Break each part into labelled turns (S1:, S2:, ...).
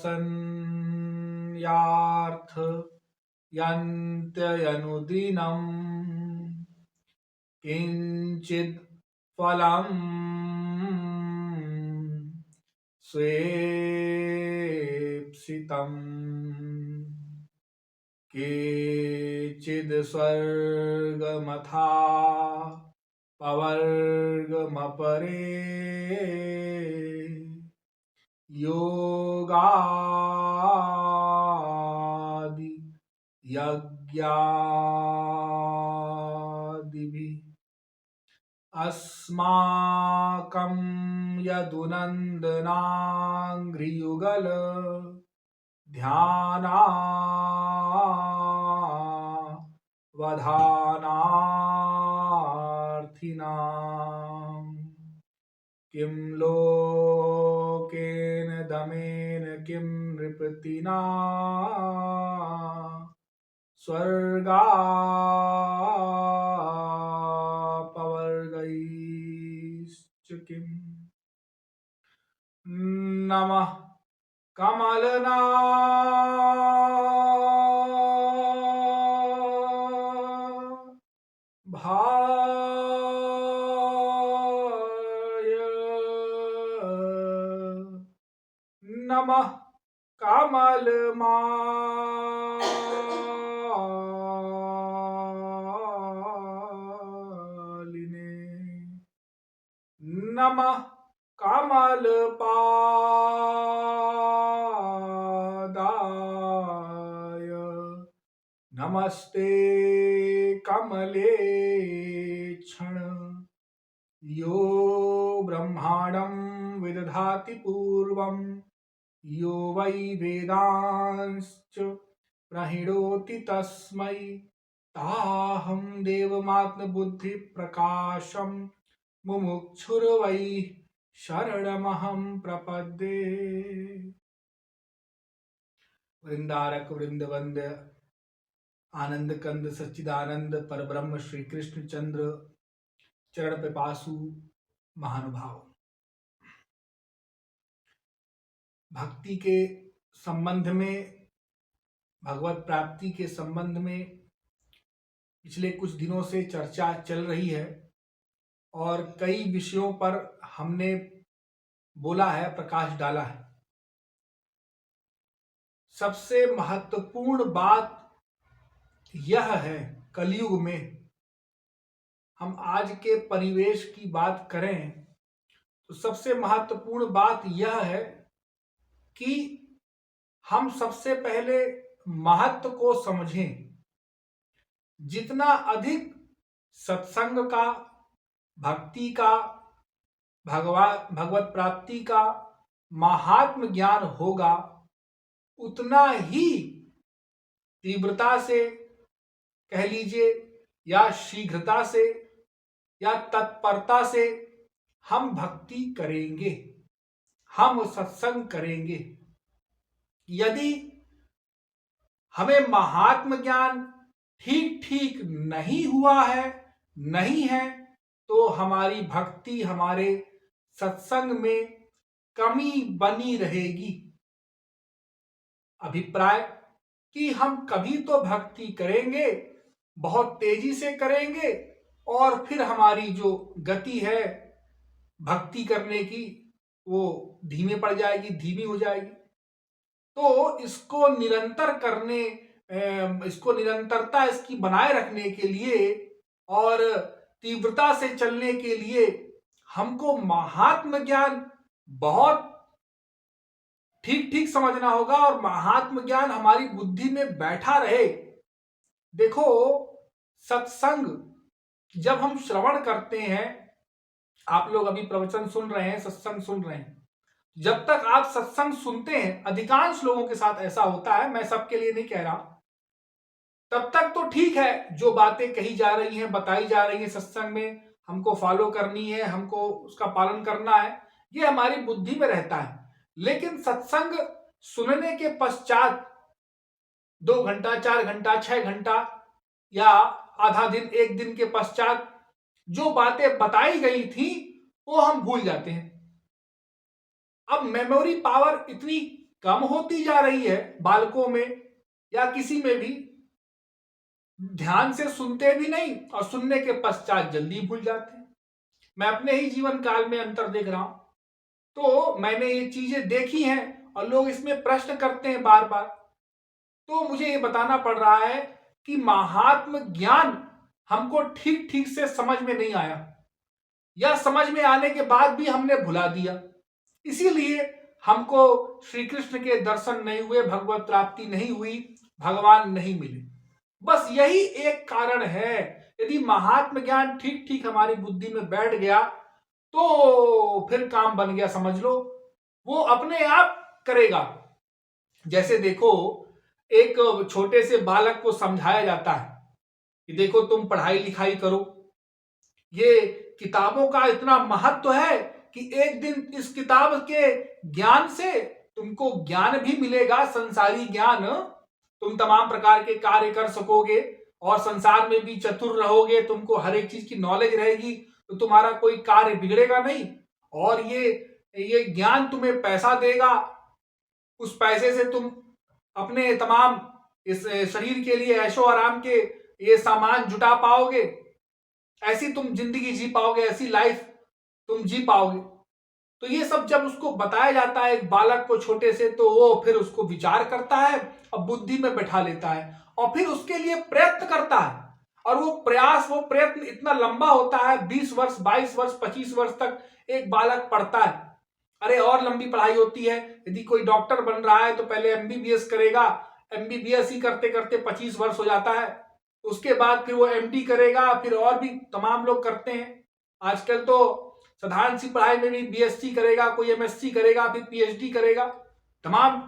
S1: कौसल्यार्थ यन्त्ययनुदिनं किञ्चित् फलं स्वेप्सितम् केचिद् स्वर्गमथा पवर्गमपरे योगादि यज्ञादिभिः अस्माकं यदुनन्दनाङ्घ्रियुगल ध्यानावधानार्थिनां किं लोकेन दमेन किं नृपतिना स्वर्गापवर्गैश्च किम्। नमः कमलनाभाय नमः कमलमालिने नमः कमलपादाय नमस्ते कमलेक्षण यो ब्रह्माणं विदधाति पूर्वं यो वै वेदांश्च प्रणिनोति तस्मै ताहं देवमात्मबुद्धिप्रकाशं मुमुक्षुर्वै शरणमहं प्रपद्ये। वृंदारक वृंदवंद्य आनंद कंद सच्चिदानंद परब्रह्म श्री कृष्ण चंद्र चरण पिपासु महानुभाव, भक्ति के संबंध में, भगवत प्राप्ति के संबंध में पिछले कुछ दिनों से चर्चा चल रही है और कई विषयों पर हमने बोला है, प्रकाश डाला है। सबसे महत्वपूर्ण बात यह है, कलयुग में हम आज के परिवेश की बात करें तो सबसे महत्वपूर्ण बात यह है कि हम सबसे पहले महत्व को समझें। जितना अधिक सत्संग का, भक्ति का, भगवत प्राप्ति का महात्म ज्ञान होगा, उतना ही तीव्रता से कह लीजिए या शीघ्रता से या तत्परता से हम भक्ति करेंगे, हम सत्संग करेंगे। यदि हमें महात्म ज्ञान ठीक ठीक नहीं हुआ है, नहीं है, तो हमारी भक्ति, हमारे सत्संग में कमी बनी रहेगी। अभिप्राय कि हम कभी तो भक्ति करेंगे, बहुत तेजी से करेंगे, और फिर हमारी जो गति है भक्ति करने की वो धीमे पड़ जाएगी, धीमी हो जाएगी। तो इसको निरंतर करने, इसको निरंतरता इसकी बनाए रखने के लिए और तीव्रता से चलने के लिए हमको महात्म ज्ञान बहुत ठीक ठीक समझना होगा और महात्म ज्ञान हमारी बुद्धि में बैठा रहे। देखो, सत्संग जब हम श्रवण करते हैं, आप लोग अभी प्रवचन सुन रहे हैं, सत्संग सुन रहे हैं, जब तक आप सत्संग सुनते हैं, अधिकांश लोगों के साथ ऐसा होता है, मैं सबके लिए नहीं कह रहा, तब तक तो ठीक है, जो बातें कही जा रही हैं, बताई जा रही हैं सत्संग में, हमको फॉलो करनी है, हमको उसका पालन करना है, ये हमारी बुद्धि में रहता है। लेकिन सत्संग सुनने के पश्चात 2 घंटा, 4 घंटा, 6 घंटा या आधा दिन, 1 दिन के पश्चात जो बातें बताई गई थी वो हम भूल जाते हैं। अब मेमोरी पावर इतनी कम होती जा रही है बालकों में या किसी में भी। ध्यान से सुनते भी नहीं और सुनने के पश्चात जल्दी भूल जाते हैं। मैं अपने ही जीवन काल में अंतर देख रहा हूं। तो मैंने ये चीजें देखी हैं और लोग इसमें प्रश्न करते हैं बार बार। तो मुझे ये बताना पड़ रहा है कि महात्म ज्ञान हमको ठीक ठीक से समझ में नहीं आया, या समझ में आने के बाद भी हमने भुला दिया। इसीलिए हमको श्री कृष्ण के दर्शन नहीं हुए, भगवत प्राप्ति नहीं हुई, भगवान नहीं मिले। बस यही एक कारण है। यदि महात्म ज्ञान ठीक ठीक हमारी बुद्धि में बैठ गया तो फिर काम बन गया, समझ लो। वो अपने आप करेगा। जैसे देखो, एक छोटे से बालक को समझाया जाता है कि देखो तुम पढ़ाई लिखाई करो, ये किताबों का इतना महत्व है कि एक दिन इस किताब के ज्ञान से तुमको ज्ञान भी मिलेगा, संसारी ज्ञान। तुम तमाम प्रकार के कार्य कर सकोगे और संसार में भी चतुर रहोगे, तुमको हर एक चीज की नॉलेज रहेगी, तो तुम्हारा कोई कार्य बिगड़ेगा नहीं। और ये ज्ञान तुम्हें पैसा देगा, उस पैसे से तुम अपने तमाम इस शरीर के लिए ऐशो आराम के ये सामान जुटा पाओगे, ऐसी तुम जिंदगी जी पाओगे, ऐसी लाइफ तुम जी पाओगे। तो ये सब जब उसको बताया जाता है एक बालक को छोटे से, तो वो फिर उसको विचार करता है और बुद्धि में बैठा लेता है और फिर उसके लिए प्रयत्न करता है। और वो प्रयत्न इतना लंबा होता है, 20 वर्ष, 22 वर्ष, 25 वर्ष तक एक बालक पढ़ता है। अरे और लंबी पढ़ाई होती है। यदि कोई डॉक्टर बन रहा है तो पहले एमबीबीएस करेगा, एमबीबीएस ही करते करते 25 वर्ष हो जाता है। उसके बाद फिर वो एमडी करेगा, फिर और भी तमाम लोग करते हैं। आजकल तो साधारण सी पढ़ाई में भी बीएससी करेगा, कोई एमएससी करेगा, फिर पीएचडी करेगा। तमाम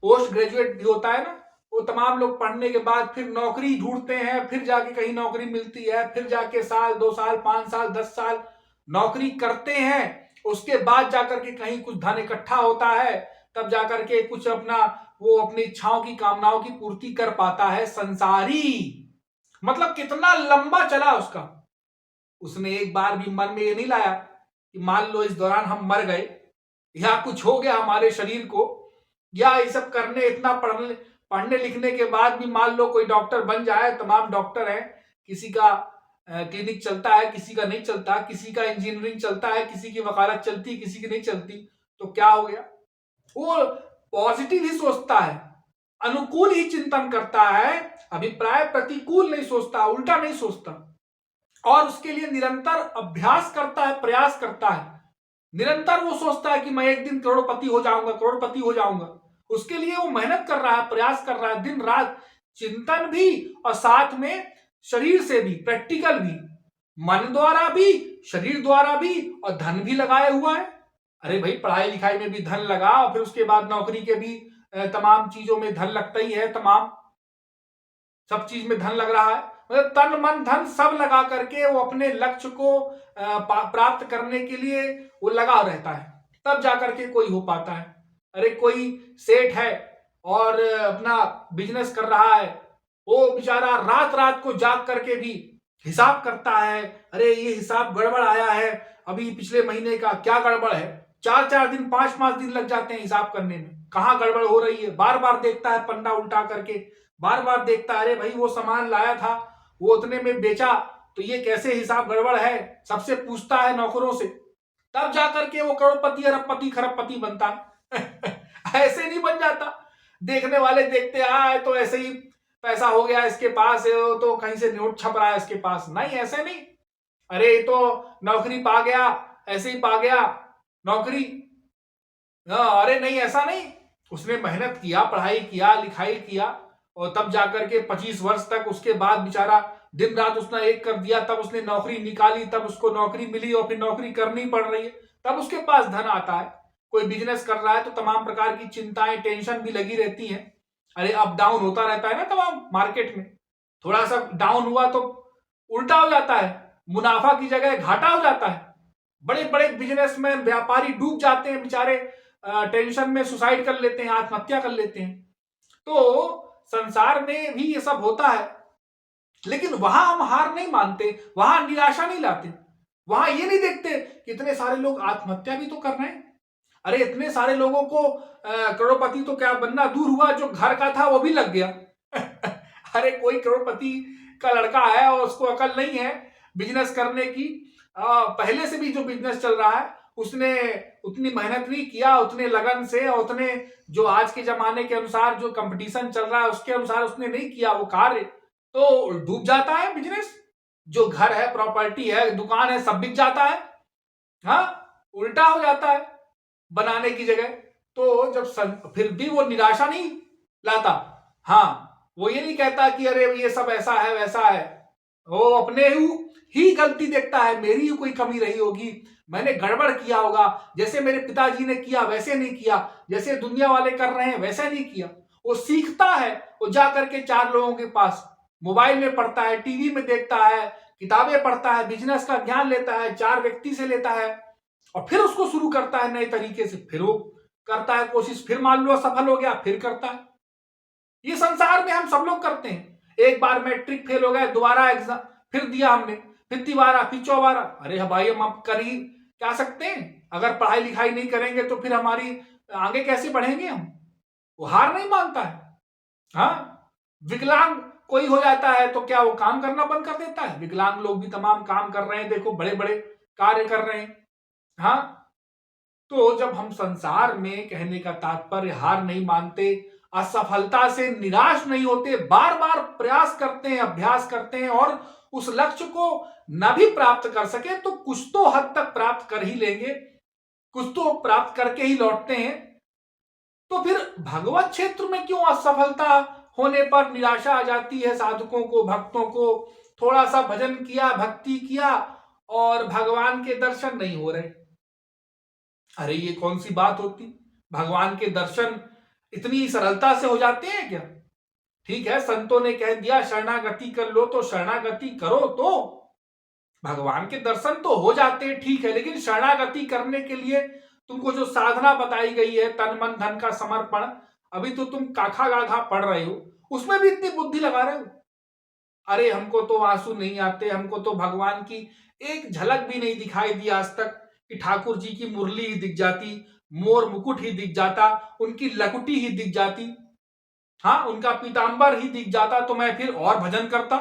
S1: पोस्ट ग्रेजुएट भी होता है ना, वो तमाम लोग पढ़ने के बाद फिर नौकरी ढूंढते हैं, फिर जाके कहीं नौकरी मिलती है, फिर जाके साल, 2 साल, 5 साल, 10 साल नौकरी करते हैं। उसके बाद जाकर के कहीं कुछ धन इकट्ठा होता है, तब जाकर के कुछ वो अपनी इच्छाओं की, कामनाओं की पूर्ति कर पाता है। संसारी मतलब कितना लंबा चला उसका। उसने एक बार भी मन में ये नहीं लाया कि मान लो इस दौरान हम मर गए या कुछ हो गया हमारे शरीर को, या ये सब करने, इतना पढ़ने लिखने के बाद भी मान लो कोई डॉक्टर बन जाए। तमाम डॉक्टर हैं, किसी का क्लिनिक चलता है, किसी का नहीं चलता, किसी का इंजीनियरिंग चलता है, किसी की वकालत चलती, किसी की नहीं चलती। तो क्या हो गया? वो पॉजिटिव ही सोचता है, अनुकूल ही चिंतन करता है, अभिप्राय प्रतिकूल नहीं सोचता, उल्टा नहीं सोचता। और उसके लिए निरंतर अभ्यास करता है, प्रयास करता है। निरंतर वो सोचता है कि मैं एक दिन करोड़पति हो जाऊंगा, करोड़पति हो जाऊंगा। उसके लिए वो मेहनत कर रहा है, प्रयास कर रहा है, दिन रात चिंतन भी और साथ में शरीर से भी, प्रैक्टिकल भी, मन द्वारा भी, शरीर द्वारा भी, और धन भी लगाए हुआ है। अरे भाई, पढ़ाई लिखाई में भी धन लगा और फिर उसके बाद नौकरी के भी तमाम चीजों में धन लगता ही है, तमाम सब चीज में धन लग रहा है। मतलब तन मन धन सब लगा करके वो अपने लक्ष्य को प्राप्त करने के लिए वो लगा रहता है, तब जाकर के कोई हो पाता है। अरे कोई सेठ है और अपना बिजनेस कर रहा है, वो बेचारा रात रात को जाग करके भी हिसाब करता है। अरे ये हिसाब गड़बड़ आया है, अभी पिछले महीने का क्या गड़बड़ है। 4-4 दिन, 5-5 दिन लग जाते हैं हिसाब करने में, कहाँ गड़बड़ हो रही है। बार बार देखता है पन्ना उल्टा करके, बार बार देखता है, अरे भाई वो सामान लाया था, वो उतने में बेचा, तो ये कैसे हिसाब गड़बड़ है। सबसे पूछता है नौकरों से, तब जाकर के वो करोड़पति, अरबपति, खरबपति बनता है। ऐसे नहीं बन जाता। देखने वाले देखते आए तो ऐसे ही पैसा हो गया इसके पास, तो कहीं से नोट छप रहा है इसके पास, नहीं, ऐसे नहीं। अरे ये तो नौकरी पा गया, ऐसे ही पा गया नौकरी। अरे नहीं, ऐसा नहीं। उसने मेहनत किया, पढ़ाई किया, लिखाई किया, और तब जाकर के 25 वर्ष तक, उसके बाद बेचारा दिन रात उसने एक कर दिया, तब उसने नौकरी निकाली, तब उसको नौकरी मिली और फिर नौकरी करनी पड़ रही है, तब उसके पास धन आता है। कोई बिजनेस कर रहा है तो तमाम प्रकार की चिंताएं, टेंशन भी लगी रहती हैं। अरे अप डाउन होता रहता है ना तमाम मार्केट में। थोड़ा सा डाउन हुआ तो उल्टा हो जाता है, मुनाफा की जगह घाटा हो जाता है। बड़े बड़े बिजनेसमैन, व्यापारी डूब जाते हैं बेचारे, टेंशन में सुसाइड कर लेते हैं, आत्महत्या कर लेते हैं। तो संसार में भी ये सब होता है, लेकिन वहां हम हार नहीं मानते, वहां निराशा नहीं लाते, वहां ये नहीं देखते कितने सारे लोग आत्महत्या भी तो कर रहे हैं। अरे इतने सारे लोगों को करोड़पति तो क्या बनना दूर हुआ, जो घर का था वो भी लग गया। अरे कोई करोड़पति का लड़का है और उसको अकल नहीं है बिजनेस करने की। पहले से भी जो बिजनेस चल रहा है उसने उतनी मेहनत नहीं किया, उतने लगन से और उतने जो आज के जमाने के अनुसार जो कंपटीशन चल रहा है उसके अनुसार उसने नहीं किया वो कार्य, तो डूब जाता है बिजनेस। जो घर है, प्रॉपर्टी है, दुकान है, सब बिक जाता है। हाँ, उल्टा हो जाता है बनाने की जगह। तो जब फिर भी वो निराशा नहीं लाता। हाँ, वो ये नहीं कहता कि अरे ये सब ऐसा है वैसा है। वो अपने ही गलती देखता है, मेरी ही कोई कमी रही होगी, मैंने गड़बड़ किया होगा, जैसे मेरे पिताजी ने किया वैसे नहीं किया, जैसे दुनिया वाले कर रहे हैं वैसा नहीं किया। वो सीखता है, वो जा करके चार लोगों के पास मोबाइल में पढ़ता है, टीवी में देखता है, किताबें पढ़ता है, बिजनेस का ज्ञान लेता है, चार व्यक्ति से लेता है और फिर उसको शुरू करता है नए तरीके से। फिर वो करता है कोशिश, फिर मान लो सफल हो गया, फिर करता है। ये संसार में हम सब लोग करते हैं। एक बार मैट्रिक फेल हो गए, दोबारा एग्जाम फिर दिया हमने, फिर तिबारा, फिर चौबारा। अरे भाई हम अब कर ही क्या सकते हैं? अगर पढ़ाई लिखाई नहीं करेंगे तो फिर हमारी आगे कैसे बढ़ेंगे हम? वो हार नहीं मानता है। हाँ, विकलांग कोई हो जाता है तो क्या वो काम करना बंद कर देता है? विकलांग लोग भी तमाम काम कर रहे हैं, देखो बड़े बड़े कार्य कर रहे हैं। हाँ, तो जब हम संसार में, कहने का तात्पर्य, हार नहीं मानते, असफलता से निराश नहीं होते, बार बार प्रयास करते हैं, अभ्यास करते हैं और उस लक्ष्य को न भी प्राप्त कर सके तो कुछ तो हद तक प्राप्त कर ही लेंगे, कुछ तो प्राप्त करके ही लौटते हैं। तो फिर भगवत क्षेत्र में क्यों असफलता होने पर निराशा आ जाती है साधकों को, भक्तों को? थोड़ा सा भजन किया, भक्ति किया और भगवान के दर्शन नहीं हो रहे। अरे ये कौन सी बात होती? भगवान के दर्शन इतनी सरलता से हो जाते हैं क्या? ठीक है, संतों ने कह दिया शरणागति कर लो तो शरणागति करो, तो भगवान के दर्शन तो हो जाते हैं, ठीक है, लेकिन शरणागति करने के लिए तुमको जो साधना बताई गई है, तन मन धन का समर्पण, अभी तो तुम काखा गाघा पढ़ रहे हो, उसमें भी इतनी बुद्धि लगा रहे हो। अरे हमको तो आंसू नहीं आते, हमको तो भगवान की एक झलक भी नहीं दिखाई दी आज तक कि ठाकुर जी की मुरली ही दिख जाती, मोर मुकुट ही दिख जाता, उनकी लकुटी ही दिख जाती, हाँ उनका पीतांबर ही दिख जाता तो मैं फिर और भजन करता।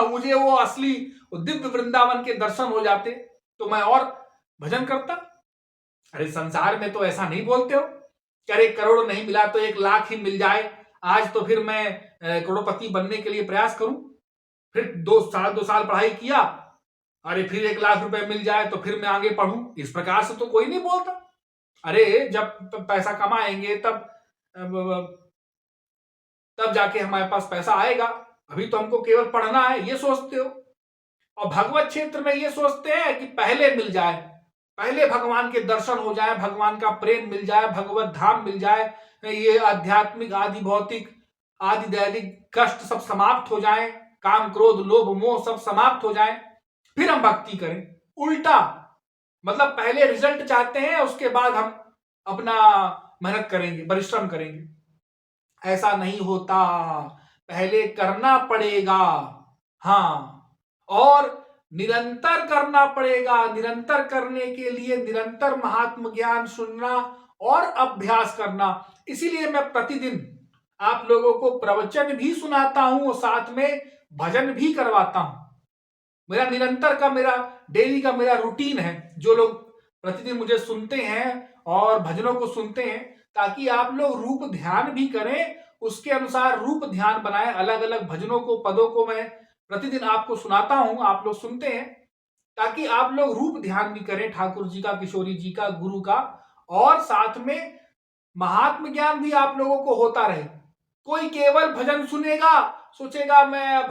S1: मुझे वो असली दिव्य वृंदावन के दर्शन हो जाते तो मैं और भजन करता। अरे संसार में तो ऐसा नहीं बोलते हो कि अरे करोड़ नहीं मिला तो 1 लाख ही मिल जाए, आज तो फिर मैं करोड़पति बनने के लिए प्रयास करूं, फिर 2 साल पढ़ाई किया, अरे फिर 1 लाख रुपए मिल जाए तो फिर मैं आगे पढ़ूं। इस प्रकार से तो कोई नहीं बोलता। अरे जब पैसा कमाएंगे तब जाके हमारे पास पैसा आएगा, अभी तो हमको केवल पढ़ना है, ये सोचते हो। और भगवत क्षेत्र में ये सोचते हैं कि पहले मिल जाए, पहले भगवान के दर्शन हो जाए, भगवान का प्रेम मिल जाए, भगवत धाम मिल जाए, ये आध्यात्मिक आदि भौतिक आदि दैनिक कष्ट सब समाप्त हो जाए, काम क्रोध लोभ मोह सब समाप्त हो जाए, फिर हम भक्ति करें। उल्टा, मतलब पहले रिजल्ट चाहते हैं, उसके बाद हम अपना मेहनत करेंगे, परिश्रम करेंगे। ऐसा नहीं होता, पहले करना पड़ेगा। हाँ, और निरंतर करना पड़ेगा। निरंतर करने के लिए निरंतर महात्म ज्ञान सुनना और अभ्यास करना। इसीलिए मैं प्रतिदिन आप लोगों को प्रवचन भी सुनाता हूं और साथ में भजन भी करवाता हूं। मेरा निरंतर का, मेरा डेली का मेरा रूटीन है। जो लोग प्रतिदिन मुझे सुनते हैं और भजनों को सुनते हैं, ताकि आप लोग रूप ध्यान भी करें, उसके अनुसार रूप ध्यान बनाएं। अलग अलग भजनों को, पदों को मैं प्रतिदिन आपको सुनाता हूं, आप लोग सुनते हैं, ताकि आप लोग रूप ध्यान भी करें ठाकुर जी का, किशोरी जी का, गुरु का, और साथ में महात्म ज्ञान भी आप लोगों को होता रहे। कोई केवल भजन सुनेगा, सोचेगा मैं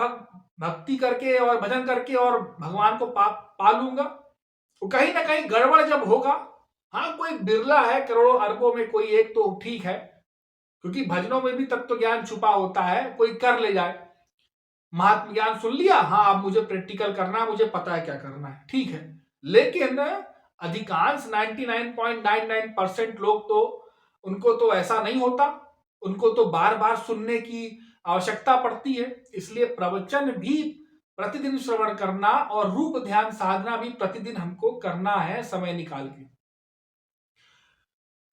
S1: भक्ति करके और भजन करके और भगवान को पा लूंगा, तो कहीं ना कहीं गड़बड़ जब होगा। हाँ, कोई बिरला है, करोड़ों अरबों में कोई एक तो ठीक है, क्योंकि भजनों में भी तत्व ज्ञान छुपा होता है, कोई कर ले जाए। महात्म ज्ञान सुन लिया, हाँ अब मुझे प्रैक्टिकल करना है, मुझे पता है क्या करना है, ठीक है। लेकिन अधिकांश 99.99% लोग तो, उनको तो ऐसा नहीं होता, उनको तो बार बार सुनने की आवश्यकता पड़ती है। इसलिए प्रवचन भी प्रतिदिन श्रवण करना और रूप ध्यान साधना भी प्रतिदिन हमको करना है, समय निकाल के।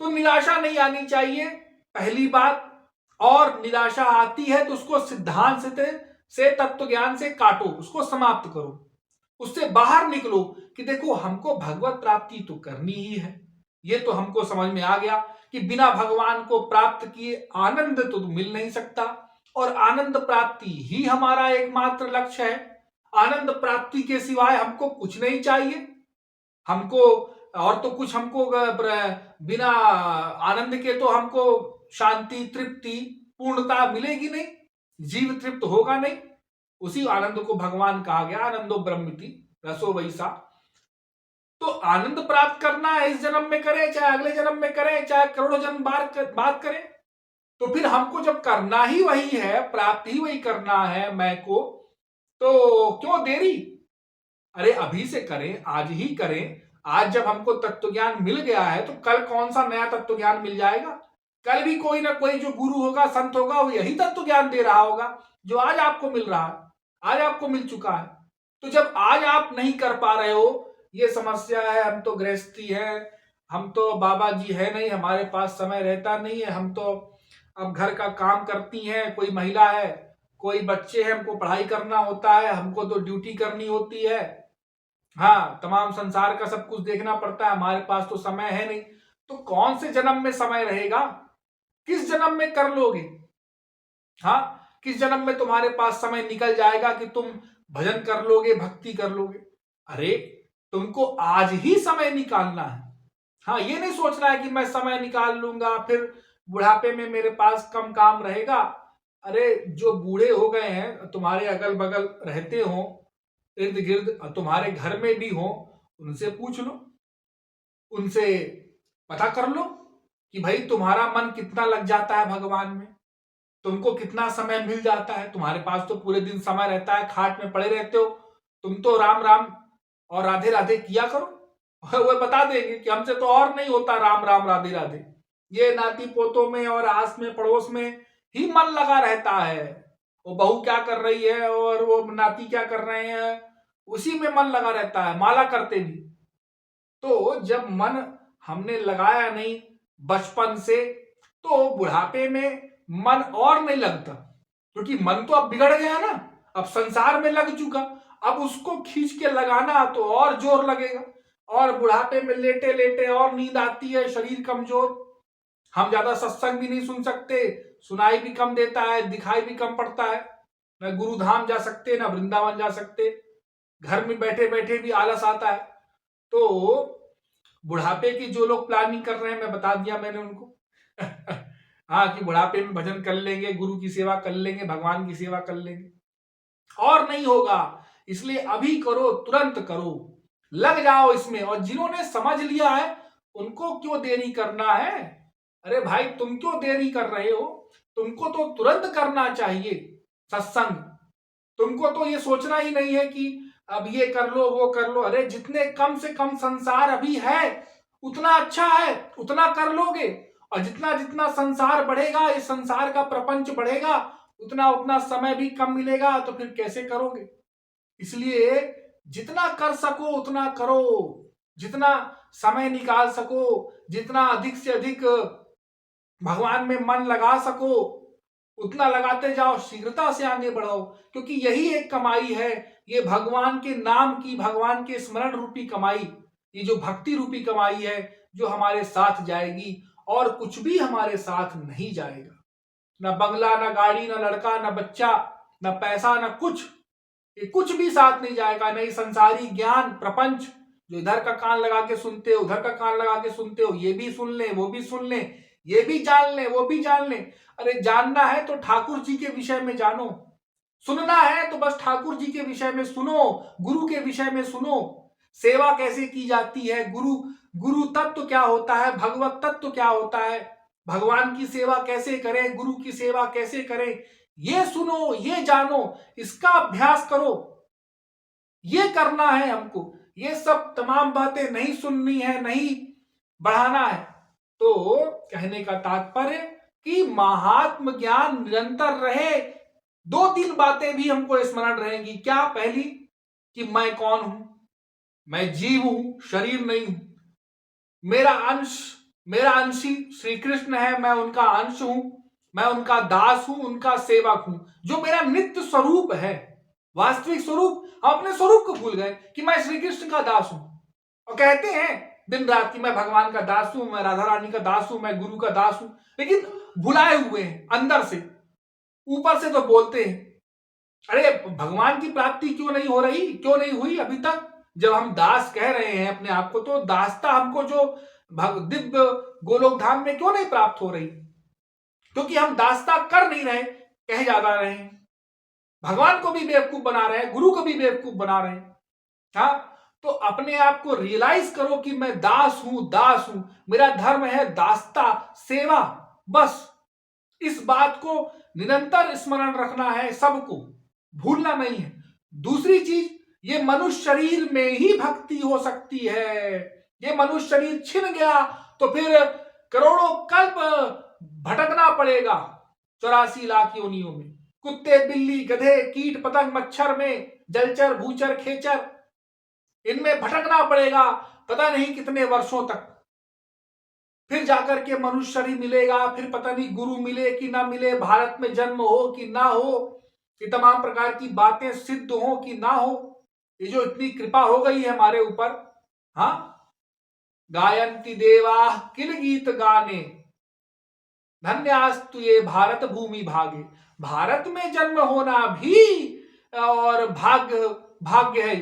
S1: तो निराशा नहीं आनी चाहिए, पहली बात। और निराशा आती है तो उसको सिद्धांत से तत्व ज्ञान से काटो, उसको समाप्त करो, उससे बाहर निकलो कि देखो हमको भगवत प्राप्ति तो करनी ही है। ये तो हमको समझ में आ गया कि बिना भगवान को प्राप्त किए आनंद तो मिल नहीं सकता, और आनंद प्राप्ति ही हमारा एकमात्र लक्ष्य है। आनंद प्राप्ति के सिवाय हमको कुछ नहीं चाहिए। हमको और तो कुछ हमको बिना आनंद के तो हमको शांति, तृप्ति, पूर्णता मिलेगी नहीं, जीव तृप्त होगा नहीं। उसी आनंद को भगवान कहा गया, आनंदो ब्रह्मिति रसो वैसा। तो आनंद प्राप्त करना है, इस जन्म में करें चाहे अगले जन्म में करें, चाहे करोड़ों जन्म बात करें, तो फिर हमको जब करना ही वही है, प्राप्त ही वही करना है मैं को, तो क्यों देरी? अरे अभी से करें, आज ही करें। आज जब हमको तत्व ज्ञान मिल गया है तो कल कौन सा नया तत्व ज्ञान मिल जाएगा? कल भी कोई ना कोई जो गुरु होगा, संत होगा, वो यही तत्व ज्ञान दे रहा होगा जो आज आपको मिल रहा है, आज आपको मिल चुका है। तो जब आज आप नहीं कर पा रहे हो, ये समस्या है, हम तो गृहस्थी है, हम तो बाबा जी है नहीं, हमारे पास समय रहता नहीं है, हम तो अब घर का काम करती हैं, कोई महिला है, कोई बच्चे हैं, हमको पढ़ाई करना होता है, हमको तो ड्यूटी करनी होती है, हाँ तमाम संसार का सब कुछ देखना पड़ता है, हमारे पास तो समय है नहीं। तो कौन से जन्म में समय रहेगा? किस जन्म में कर लोगे? हाँ, किस जन्म में तुम्हारे पास समय निकल जाएगा कि तुम भजन कर लोगे, भक्ति कर लोगे? अरे तुमको आज ही समय निकालना है। हाँ, ये नहीं सोचना है कि मैं समय निकाल लूंगा फिर बुढ़ापे में मेरे पास कम काम रहेगा। अरे जो बूढ़े हो गए हैं, तुम्हारे अगल बगल रहते हो, इर्द गिर्द तुम्हारे घर में भी हो, उनसे पूछ लो, उनसे पता कर लो कि भाई तुम्हारा मन कितना लग जाता है भगवान में, तुमको कितना समय मिल जाता है। तुम्हारे पास तो पूरे दिन समय रहता है, खाट में पड़े रहते हो, तुम तो राम राम और राधे राधे किया करो। वो बता देंगे कि हमसे तो और नहीं होता राम राम राधे राधे, ये नाती पोतों में और आस में पड़ोस में ही मन लगा रहता है। वो बहू क्या कर रही है और वो नाती क्या कर रहे हैं, उसी में मन लगा रहता है, माला करते भी। तो जब मन हमने लगाया नहीं बचपन से, तो बुढ़ापे में मन और नहीं लगता, क्योंकि मन तो अब बिगड़ गया ना, अब संसार में लग चुका, अब उसको खींच के लगाना तो और जोर लगेगा, और बुढ़ापे में लेटे लेटे और नींद आती है, शरीर कमजोर, हम ज्यादा सत्संग भी नहीं सुन सकते, सुनाई भी कम देता है, दिखाई भी कम पड़ता है, न गुरुधाम जा सकते न वृंदावन जा सकते, घर में बैठे बैठे भी आलस आता है। तो बुढ़ापे की जो लोग प्लानिंग कर रहे हैं, मैं बता दिया मैंने उनको हाँ, कि बुढ़ापे में भजन कर लेंगे, गुरु की सेवा कर लेंगे, भगवान की सेवा कर लेंगे, और नहीं होगा। इसलिए अभी करो, तुरंत करो, लग जाओ इसमें। और जिन्होंने समझ लिया है उनको क्यों देरी करना है? अरे भाई तुम क्यों देरी कर रहे हो? तुमको तो तुरंत करना चाहिए सत्संग। तुमको तो ये सोचना ही नहीं है कि अब ये कर लो वो कर लो। अरे जितने कम से कम संसार अभी है उतना अच्छा है, उतना कर लोगे, और जितना जितना संसार बढ़ेगा, इस संसार का प्रपंच बढ़ेगा, उतना उतना समय भी कम मिलेगा, तो फिर कैसे करोगे? इसलिए जितना कर सको उतना करो, जितना समय निकाल सको, जितना अधिक से अधिक भगवान में मन लगा सको उतना लगाते जाओ, शीघ्रता से आगे बढ़ो, क्योंकि यही एक कमाई है, ये भगवान के नाम की, भगवान के स्मरण रूपी कमाई, ये जो भक्ति रूपी कमाई है, जो हमारे साथ जाएगी, और कुछ भी हमारे साथ नहीं जाएगा। न बंगला, न गाड़ी, न लड़का, न बच्चा, न पैसा, न कुछ, ये कुछ भी साथ नहीं जाएगा। नहीं संसारी ज्ञान प्रपंच, जो इधर का कान लगा के सुनते हो, उधर का कान लगा के सुनते हो, ये भी सुन ले, वो भी सुन ले, ये भी जान ले, वो भी जान ले। अरे जानना है तो ठाकुर जी के विषय में जानो, सुनना है तो बस ठाकुर जी के विषय में सुनो, गुरु के विषय में सुनो, सेवा कैसे की जाती है, गुरु तत्व क्या होता है, भगवत तत्व क्या होता है, भगवान की सेवा कैसे करें, गुरु की सेवा कैसे करें, ये सुनो, ये जानो, इसका अभ्यास करो। ये करना है हमको, ये सब तमाम बातें नहीं सुननी है, नहीं बढ़ाना है। तो कहने का तात्पर्य कि महात्म ज्ञान निरंतर रहे। दो तीन बातें भी हमको स्मरण रहेंगी। क्या? पहली कि मैं कौन हूं, मैं जीव हूं, शरीर नहीं हूं, मेरा अंश मेरा अंशी श्री कृष्ण है, मैं उनका अंश हूं, मैं उनका दास हूं, उनका सेवक हूं, जो मेरा नित्य स्वरूप है, वास्तविक स्वरूप। हम अपने स्वरूप को भूल गए कि मैं श्री कृष्ण का दास हूं, और कहते हैं दिन रात कि मैं भगवान का दास हूं, मैं राधा रानी का दास हूं, मैं गुरु का दास हूं, लेकिन भुलाए हुए हैं अंदर से। ऊपर से तो बोलते हैं। अरे भगवान की प्राप्ति क्यों नहीं हो रही, क्यों नहीं हुई अभी तक? जब हम दास कह रहे हैं अपने आप को, तो दासता हमको जो दिव्य गोलोक धाम में क्यों नहीं प्राप्त हो रही? क्योंकि हम दासता कर नहीं रहे, कहे ज्यादा रहे हैं, भगवान को भी बेवकूफ बना रहे हैं, गुरु को भी बेवकूफ बना रहे हैं। हाँ, तो अपने आप को रियलाइज करो कि मैं दास हूं, दास हूं, मेरा धर्म है दासता, सेवा। बस इस बात को निरंतर स्मरण रखना है, सबको भूलना नहीं है। दूसरी चीज, ये मनुष्य शरीर में ही भक्ति हो सकती है। ये मनुष्य शरीर छिन गया तो फिर करोड़ों कल्प भटकना पड़ेगा 84 लाख योनियों में, कुत्ते बिल्ली गधे कीट पतंग मच्छर में, जलचर भूचर खेचर, इनमें भटकना पड़ेगा पता नहीं कितने वर्षों तक। फिर जाकर के मनुष्य शरीर मिलेगा, फिर पता नहीं गुरु मिले कि ना मिले, भारत में जन्म हो कि ना हो, ये तमाम प्रकार की बातें सिद्ध हो कि ना हो। ये जो इतनी कृपा हो गई है हमारे ऊपर, हाँ, गायंती देवा किल गीत गाने, धन्यास्तु ये भारत भूमि भागे। भारत में जन्म होना भी और भाग्य भाग्य है,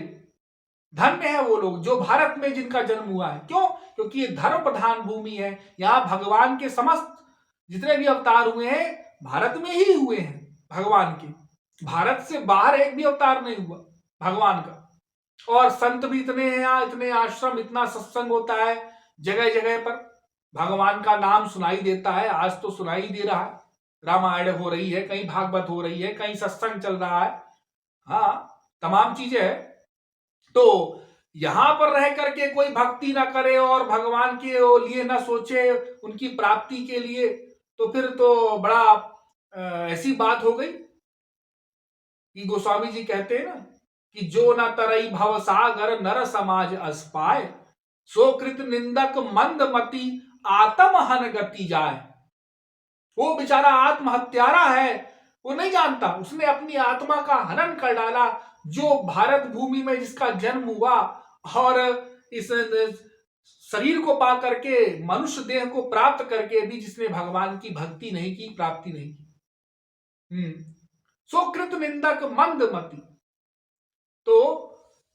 S1: धन्य है वो लोग जो भारत में जिनका जन्म हुआ है। क्यों? क्योंकि ये धर्म प्रधान भूमि है। यहाँ भगवान के समस्त जितने भी अवतार हुए हैं भारत में ही हुए हैं भगवान के, भारत से बाहर एक भी अवतार नहीं हुआ भगवान का। और संत भी इतने हैं यहाँ, इतने आश्रम, इतना सत्संग होता है जगह जगह पर, भगवान का नाम सुनाई देता है। आज तो सुनाई दे रहा है, रामायण हो रही है, कहीं भागवत हो रही है, कहीं सत्संग चल रहा है, हाँ, तमाम चीजें है। तो यहां पर रह करके कोई भक्ति ना करे और भगवान के लिए ना सोचे, उनकी प्राप्ति के लिए, तो फिर तो बड़ा ऐसी बात हो गई कि गोस्वामी जी कहते हैं ना कि जो न तरई भव सागर नर समाज अस्पाय, सो कृत निंदक मंद मति आत्म हन गति जाए। वो बेचारा आत्महत्यारा है, वो नहीं जानता, उसने अपनी आत्मा का हनन कर डाला। जो भारत भूमि में जिसका जन्म हुआ और इस शरीर को पा करके, मनुष्य देह को प्राप्त करके भी जिसने भगवान की भक्ति नहीं की, प्राप्ति नहीं की, सो कृत निंदक मंद मति। तो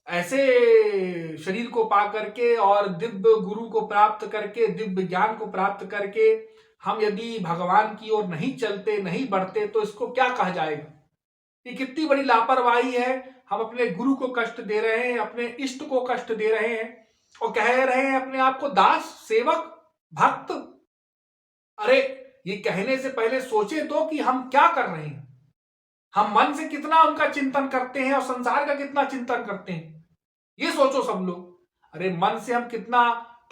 S1: ऐसे शरीर को पा करके और दिव्य गुरु को प्राप्त करके, दिव्य ज्ञान को प्राप्त करके हम यदि भगवान की ओर नहीं चलते, नहीं बढ़ते, तो इसको क्या कहा जाएगा? ये कितनी बड़ी लापरवाही है। हम अपने गुरु को कष्ट दे रहे हैं, अपने इष्ट को कष्ट दे रहे हैं और कह रहे हैं अपने आप को दास, सेवक, भक्त। अरे ये कहने से पहले सोचे तो कि हम क्या कर रहे हैं, हम मन से कितना उनका चिंतन करते हैं और संसार का कितना चिंतन करते हैं, ये सोचो सब लोग। अरे मन से हम कितना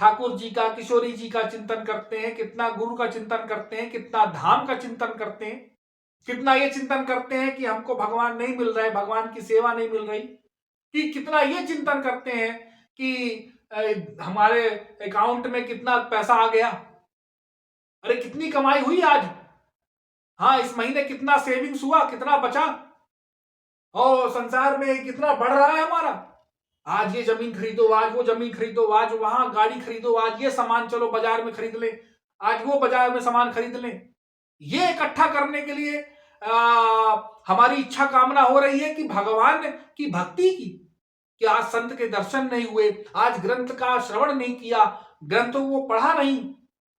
S1: ठाकुर जी का, किशोरी जी का चिंतन करते हैं, कितना गुरु का चिंतन करते हैं, कितना धाम का चिंतन करते हैं, कितना ये चिंतन करते हैं कि हमको भगवान नहीं मिल रहा है, भगवान की सेवा नहीं मिल रही, कि कितना ये चिंतन करते हैं कि हमारे अकाउंट में कितना पैसा आ गया, अरे कितनी कमाई हुई आज, हाँ, इस महीने कितना सेविंग्स हुआ, कितना बचा, और संसार में कितना बढ़ रहा है हमारा। आज ये जमीन खरीदो, आज वो जमीन खरीदो, आज वहां गाड़ी खरीदो, आज ये सामान चलो बाजार में खरीद ले, आज वो बाजार में सामान खरीद ले। ये इकट्ठा करने के लिए हमारी इच्छा कामना हो रही है कि भगवान की भक्ति की, कि आज संत के दर्शन नहीं हुए, आज ग्रंथ का श्रवण नहीं किया, ग्रंथों को पढ़ा नहीं,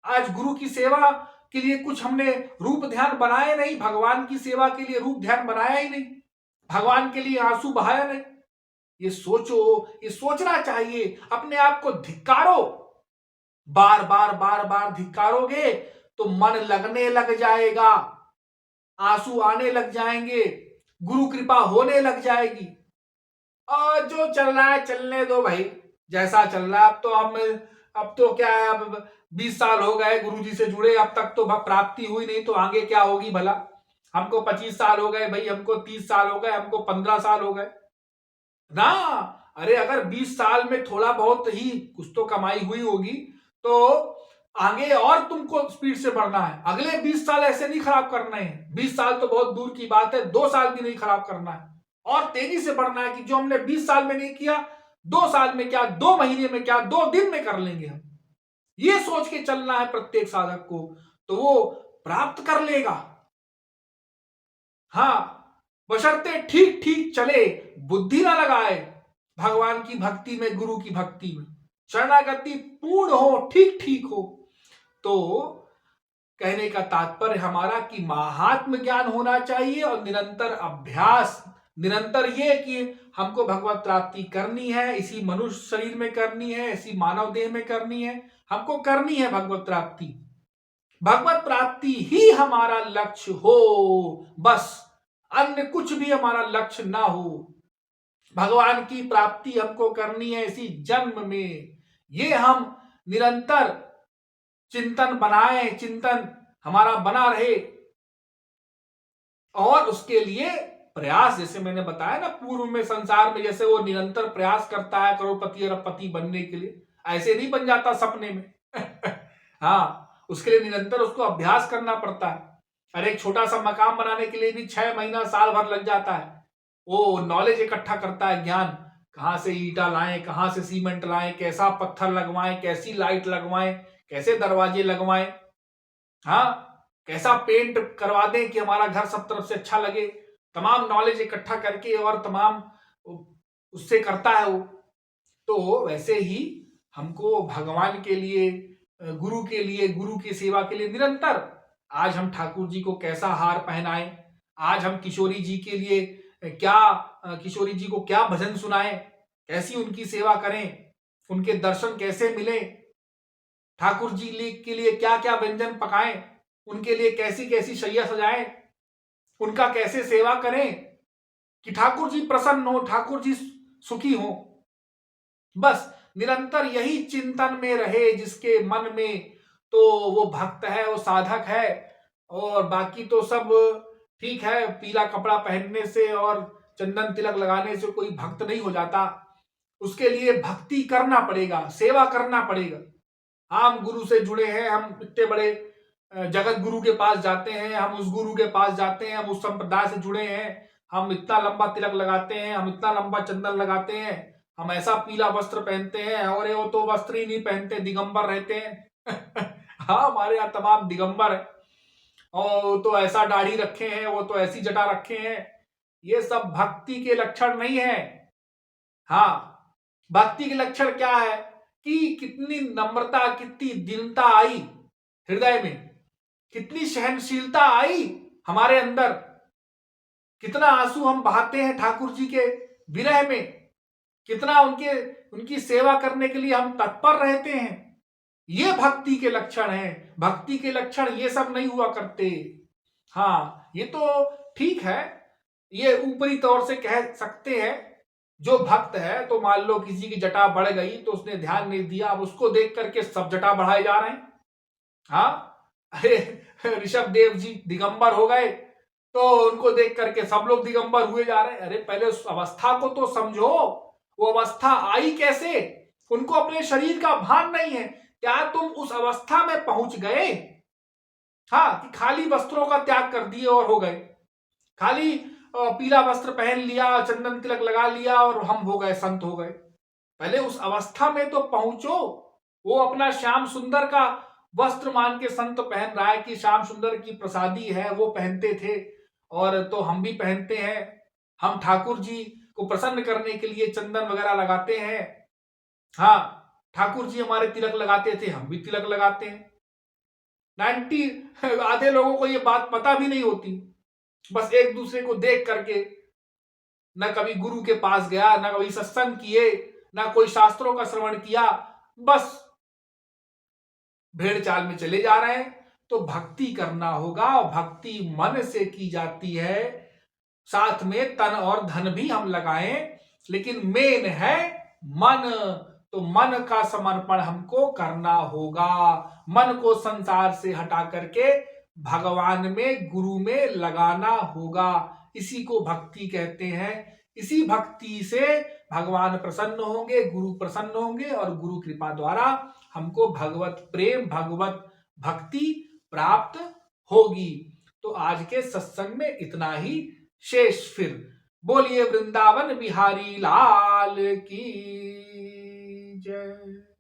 S1: आज गुरु की सेवा के लिए कुछ हमने रूप ध्यान बनाए नहीं, भगवान की सेवा के लिए रूप ध्यान बनाया ही नहीं, भगवान के लिए आंसू बहाया नहीं। ये सोचो, ये सोचना चाहिए, अपने आप को धिक्कारो, बार बार बार बार धिक्कारोगे तो मन लगने लग जाएगा, आंसू आने लग जाएंगे, गुरु कृपा होने लग जाएगी। और जो चल रहा है चलने दो भाई, जैसा चल रहा है। अब तो क्या है, अब 20 साल हो गए गुरु जी से जुड़े, अब तक तो प्राप्ति हुई नहीं, तो आगे क्या होगी भला? हमको 25 साल हो गए भाई, हमको 30 साल हो गए, हमको 15 साल हो गए ना। अरे अगर 20 साल में थोड़ा बहुत ही कुछ तो कमाई हुई होगी, तो आगे और तुमको स्पीड से बढ़ना है। अगले 20 साल ऐसे नहीं खराब करने हैं, 20 साल तो बहुत दूर की बात है, 2 साल भी नहीं खराब करना है, और तेजी से बढ़ना है कि जो हमने 20 साल में नहीं किया 2 साल में क्या, 2 महीने में क्या, 2 दिन में कर लेंगे हम। ये सोच के चलना है प्रत्येक साधक को, तो वो प्राप्त कर लेगा। हाँ, बशर्ते ठीक ठीक चले, बुद्धि ना लगाए भगवान की भक्ति में, गुरु की भक्ति में, शरणागति पूर्ण हो, ठीक ठीक हो। तो कहने का तात्पर्य हमारा कि महात्म ज्ञान होना चाहिए और निरंतर अभ्यास, निरंतर ये कि हमको भगवत प्राप्ति करनी है, इसी मनुष्य शरीर में करनी है, इसी मानव देह में करनी है, हमको करनी है भगवत प्राप्ति। भगवत प्राप्ति ही हमारा लक्ष्य हो, बस अन्य कुछ भी हमारा लक्ष्य ना हो। भगवान की प्राप्ति हमको करनी है इसी जन्म में, ये हम निरंतर चिंतन बनाए, चिंतन हमारा बना रहे, और उसके लिए प्रयास, जैसे मैंने बताया ना पूर्व में, संसार में जैसे वो निरंतर प्रयास करता है करोड़पति अरबपति बनने के लिए, ऐसे नहीं बन जाता सपने में हाँ, उसके लिए निरंतर उसको अभ्यास करना पड़ता है। अरे एक छोटा सा मकान बनाने के लिए भी 6 महीना साल भर लग जाता है। वो नॉलेज इकट्ठा करता है, ज्ञान, कहां से ईटा लाएं, कहां से सीमेंट लाएं, कैसा पत्थर लगवाएं, कैसी लाइट लगवाएं, कैसे दरवाजे लगवाएं, हाँ, कैसा पेंट करवा दें कि हमारा घर सब तरफ से अच्छा लगे, तमाम नॉलेज इकट्ठा करके और तमाम उससे करता है वो। तो वैसे ही हमको भगवान के लिए, गुरु के लिए, गुरु की सेवा के लिए निरंतर, आज हम ठाकुर जी को कैसा हार पहनाएं, आज हम किशोरी जी के लिए क्या, किशोरी जी को क्या भजन सुनाएं, कैसी उनकी सेवा करें, उनके दर्शन कैसे मिले, ठाकुर जी के लिए क्या क्या व्यंजन पकाएं, उनके लिए कैसी कैसी शैया सजाएं, उनका कैसे सेवा करें कि ठाकुर जी प्रसन्न हो, ठाकुर जी सुखी हो। बस निरंतर यही चिंतन में रहे जिसके मन में, तो वो भक्त है, वो साधक है। और बाकी तो सब ठीक है, पीला कपड़ा पहनने से और चंदन तिलक लगाने से कोई भक्त नहीं हो जाता। उसके लिए भक्ति करना पड़ेगा, सेवा करना पड़ेगा। हम गुरु से जुड़े हैं, हम इतने बड़े जगत गुरु के पास जाते हैं, हम उस गुरु के पास जाते हैं, हम उस संप्रदाय से जुड़े हैं, हम इतना लंबा तिलक लगाते हैं, हम इतना लंबा चंदन लगाते हैं, हम ऐसा पीला वस्त्र पहनते हैं, और वो तो वस्त्र ही नहीं पहनते, दिगंबर रहते हैं हाँ, हमारे यहाँ तमाम दिगंबर है, और तो ऐसा दाढ़ी रखे हैं, वो तो ऐसी जटा रखे हैं। ये सब भक्ति के लक्षण नहीं है। हाँ, भक्ति के लक्षण क्या है कि कितनी नम्रता, कितनी दीनता आई हृदय में, कितनी सहनशीलता आई हमारे अंदर, कितना आंसू हम बहाते हैं ठाकुर जी के विरह में, कितना उनकी सेवा करने के लिए हम तत्पर रहते हैं। ये भक्ति के लक्षण हैं। भक्ति के लक्षण ये सब नहीं हुआ करते। हाँ, ये तो ठीक है, ये ऊपरी तौर से कह सकते हैं। जो भक्त है, तो मान लो किसी की जटा बढ़ गई तो उसने ध्यान नहीं दिया, अब उसको देख करके सब जटा बढ़ाए जा रहे हैं। हाँ, अरे ऋषभ देव जी दिगंबर हो गए तो उनको देख करके सब लोग दिगंबर हुए जा रहे हैं। अरे पहले उस अवस्था को तो समझो, वो अवस्था आई कैसे? उनको अपने शरीर का भान नहीं है। क्या तुम उस अवस्था में पहुंच गए? हाँ, कि खाली वस्त्रों का त्याग कर दिए और हो गए, खाली पीला वस्त्र पहन लिया, चंदन तिलक लगा लिया और हम हो गए, संत हो गए। पहले उस अवस्था में तो पहुंचो। वो अपना श्याम सुंदर का वस्त्र मान के संत पहन रहा है कि श्याम सुंदर की प्रसादी है, वो पहनते थे और तो हम भी पहनते हैं। हम ठाकुर जी को प्रसन्न करने के लिए चंदन वगैरह लगाते हैं। हाँ, ठाकुर जी हमारे तिलक लगाते थे, हम भी तिलक लगाते हैं। 90 आधे लोगों को ये बात पता भी नहीं होती, बस एक दूसरे को देख करके न कभी गुरु के पास गया, न कभी सत्संग किए, न कोई शास्त्रों का श्रवण किया, बस भेड़ चाल में चले जा रहे हैं। तो भक्ति करना होगा, और भक्ति मन से की जाती है, साथ में तन और धन भी हम लगाएं, लेकिन मेन है मन। तो मन का समर्पण हमको करना होगा, मन को संसार से हटा करके भगवान में, गुरु में लगाना होगा। इसी को भक्ति कहते हैं इसी भक्ति से भगवान प्रसन्न होंगे, गुरु प्रसन्न होंगे और गुरु कृपा द्वारा हमको भगवत प्रेम, भगवत भक्ति प्राप्त होगी। तो आज के सत्संग में इतना ही शेष। फिर बोलिए वृंदावन बिहारी लाल की जय।